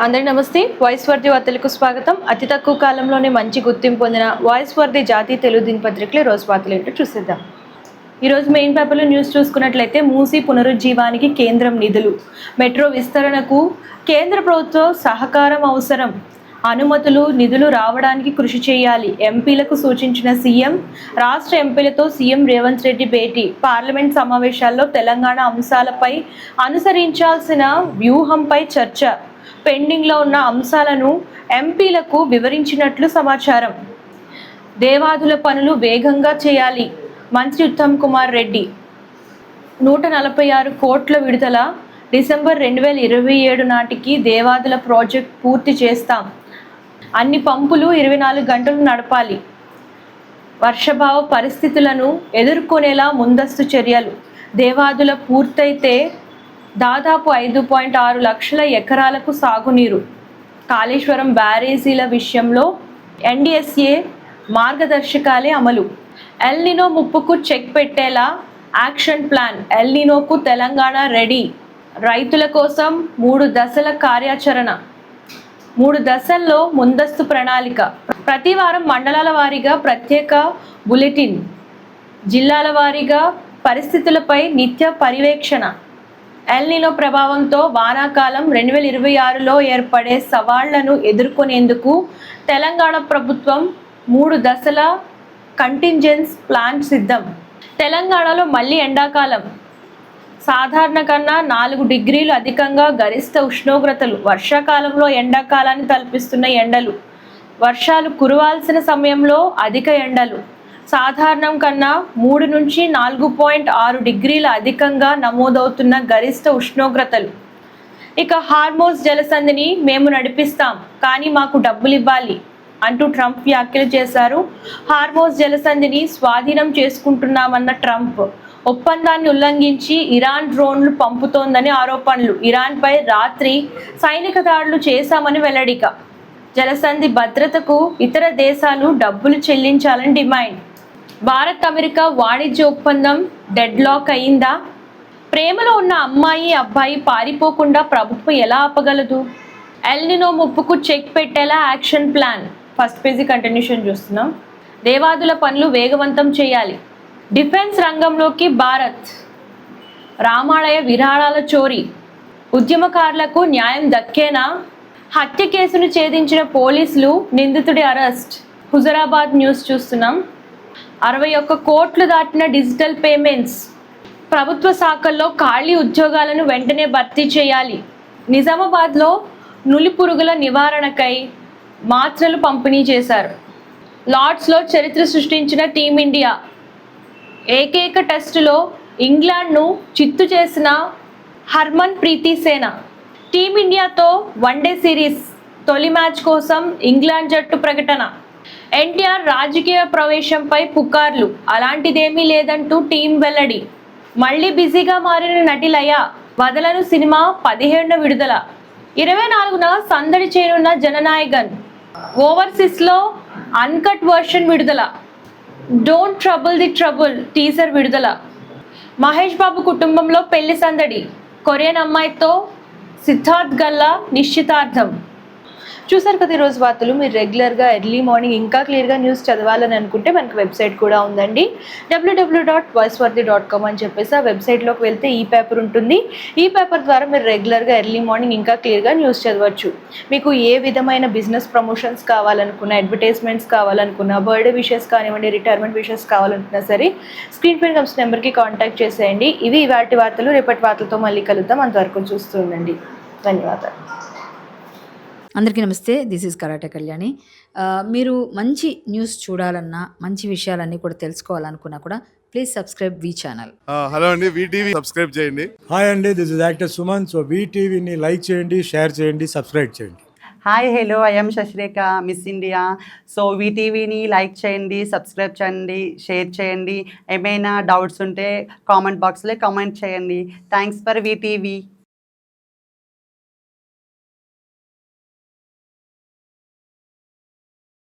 అందరికీ నమస్తే. Voice worthy వార్తలకు స్వాగతం. అతి తక్కువ కాలంలోనే మంచి గుర్తింపు పొందిన వాయిస్ వర్ది జాతీయ తెలుగు దినపత్రికలో రోజు వార్తలు ఏంటో చూసేద్దాం. ఈరోజు మెయిన్ పేపర్లో న్యూస్ చూసుకున్నట్లయితే మూసీ పునరుజ్జీవానికి కేంద్రం నిధులు, మెట్రో విస్తరణకు కేంద్ర ప్రభుత్వం సహకారం అవసరం, అనుమతులు నిధులు రావడానికి కృషి చేయాలి, ఎంపీలకు సూచించిన సీఎం. రాష్ట్ర ఎంపీలతో సీఎం రేవంత్ రెడ్డి భేటీ, పార్లమెంట్ సమావేశాల్లో తెలంగాణ అంశాలపై అనుసరించాల్సిన వ్యూహంపై చర్చ, పెండింగ్లో ఉన్న అంశాలను ఎంపీలకు వివరించినట్లు సమాచారం. దేవాదుల పనులు వేగంగా చేయాలి, మంత్రి ఉత్తమ్ కుమార్ రెడ్డి. 146 కోట్ల విడుదల, డిసెంబర్ 2027 నాటికి దేవాదుల ప్రాజెక్ట్ పూర్తి చేస్తాం, అన్ని పంపులు 24 గంటలు నడపాలి, వర్షాభావ పరిస్థితులను ఎదుర్కొనేలా ముందస్తు చర్యలు. దేవాదుల పూర్తయితే దాదాపు 5.6 లక్షల ఎకరాలకు సాగునీరు. కాళేశ్వరం బ్యారేజీల విషయంలో ఎన్డీఎస్ఏ మార్గదర్శకాలే అమలు. ఎల్నినో ముప్పుకు చెక్ పెట్టేలా యాక్షన్ ప్లాన్, ఎల్నినోకు తెలంగాణ రెడీ. రైతుల కోసం 3 దశల కార్యాచరణ, 3 దశల్లో ముందస్తు ప్రణాళిక. ప్రతి వారం మండలాల వారీగా ప్రత్యేక బులెటిన్, జిల్లాల వారీగా పరిస్థితులపై నిత్య పర్యవేక్షణ. ఎల్నినో ప్రభావంతో వానాకాలం 2026లో ఏర్పడే సవాళ్లను ఎదుర్కొనేందుకు తెలంగాణ ప్రభుత్వం 3 దశల కంటింజెన్స్ ప్లాన్ సిద్ధం. తెలంగాణలో మళ్ళీ ఎండాకాలం, సాధారణ కన్నా 4 డిగ్రీలు అధికంగా గరిష్ట ఉష్ణోగ్రతలు. వర్షాకాలంలో ఎండాకాలాన్ని తలపిస్తున్న ఎండలు, వర్షాలు కురవాల్సిన సమయంలో అధిక ఎండలు, సాధారణం కన్నా 3 నుంచి 4.6 డిగ్రీల అధికంగా నమోదవుతున్న గరిష్ట ఉష్ణోగ్రతలు. ఇక హార్మోజ్ జలసంధిని మేము నడిపిస్తాం కానీ మాకు డబ్బులు ఇవ్వాలి అంటూ ట్రంప్ వ్యాఖ్యలు చేశారు. హార్మోజ్ జలసంధిని స్వాధీనం చేసుకుంటున్నామన్న ట్రంప్ ఒప్పందాన్ని ఉల్లంఘించి ఇరాన్ డ్రోన్లు పంపుతోందని ఆరోపణలు. ఇరాన్పై రాత్రి సైనిక దాడులు చేశామని వెల్లడిక. జలసంధి భద్రతకు ఇతర దేశాలు డబ్బులు చెల్లించాలని డిమాండ్. భారత్ అమెరికా వాణిజ్య ఒప్పందం డెడ్ లాక్ అయిందా? ప్రేమలో ఉన్న అమ్మాయి అబ్బాయి పారిపోకుండా ప్రభుత్వం ఎలా ఆపగలదు? ఎల్నినో ముప్పుకు చెక్ పెట్టేలా action plan. First page continuation చూస్తున్నాం. దేవాదుల పనులు వేగవంతం చేయాలి, డిఫెన్స్ రంగంలోకి భారత్. రామాలయ విరాళాల చోరీ, ఉద్యమకారులకు న్యాయం దక్కేనా? హత్య కేసును ఛేదించిన పోలీసులు, నిందితుడి అరెస్ట్. హుజరాబాద్ న్యూస్ చూస్తున్నాం. 61 కోట్లు దాటిన డిజిటల్ పేమెంట్స్. ప్రభుత్వ శాఖల్లో ఖాళీ ఉద్యోగాలను వెంటనే భర్తీ చేయాలి. నిజామాబాద్లో నులి పురుగుల నివారణకై మాత్రలు పంపిణీ చేశారు. లార్డ్స్లో చరిత్ర సృష్టించిన టీమిండియా. ఏకైక టెస్టులో ఇంగ్లాండ్ను చిత్తు చేసిన హర్మన్ ప్రీతి సేన. టీమిండియాతో వన్డే సిరీస్ తొలి మ్యాచ్ కోసం ఇంగ్లాండ్ జట్టు ప్రకటన. ఎన్టీఆర్ రాజకీయ ప్రవేశంపై పుకార్లు, అలాంటిదేమీ లేదంటూ టీం వెల్లడి. మళ్ళీ బిజీగా మారిన నటి లయ, వదలను సినిమా 17న విడుదల. 24న సందడి చేయనున్న జననాయగన్. ఓవర్సీస్లో అన్కట్ వర్షన్ విడుదల. Don't trouble the trouble teaser విడుదల. మహేష్ బాబు కుటుంబంలో పెళ్లి సందడి, కొరియన్ అమ్మాయితో సిద్ధార్థ్ గల్లా నిశ్చితార్థం. చూసారు కదా ఈరోజు వార్తలు. మీరు రెగ్యులర్గా ఎర్లీ మార్నింగ్ ఇంకా క్లియర్గా న్యూస్ చదవాలని అనుకుంటే మనకు వెబ్సైట్ కూడా ఉందండి, www.voiceworthy.com అని చెప్పేసి. ఆ వెబ్సైట్లోకి వెళ్తే ఈ పేపర్ ఉంటుంది. ఈ పేపర్ ద్వారా మీరు రెగ్యులర్గా ఎర్లీ మార్నింగ్ ఇంకా క్లియర్గా న్యూస్ చదవచ్చు. మీకు ఏ విధమైన బిజినెస్ ప్రమోషన్స్ కావాలనుకున్నా, అడ్వర్టైజ్మెంట్స్ కావాలనుకున్నా, బర్త్డే విషెస్ కానివ్వండి, రిటైర్మెంట్ విషెస్ కావాలనుకున్నా సరే స్క్రీన్ పైన కమిషన్ నెంబర్కి కాంటాక్ట్ చేసేయండి. ఇవి ఇవాటి వార్తలు. రేపటి వార్తలతో మళ్ళీ కలుద్దాం. అంతవరకు చూస్తూ ఉండండి. ధన్యవాదాలు. అందరికీ నమస్తే. This is karate Kalyani. మీరు మంచి న్యూస్ చూడాలన్నా, మంచి విషయాలన్నీ కూడా తెలుసుకోవాలనుకున్నా కూడా please subscribe the channel. Hello అండి, వీటీవీ సబ్స్క్రైబ్ చేయండి. హాయ్ అండి, this is actor Suman. So వీటీవీని లైక్ చేయండి, షేర్ చేయండి, సబ్స్క్రైబ్ చేయండి. Hi hello, I'm Sasirekha, Miss India. So వీటీవీని లైక్ చేయండి, సబ్స్క్రైబ్ చేయండి, షేర్ చేయండి. ఏమైనా డౌట్స్ ఉంటే కామెంట్ బాక్స్లో కామెంట్ చేయండి. Thanks for VTV.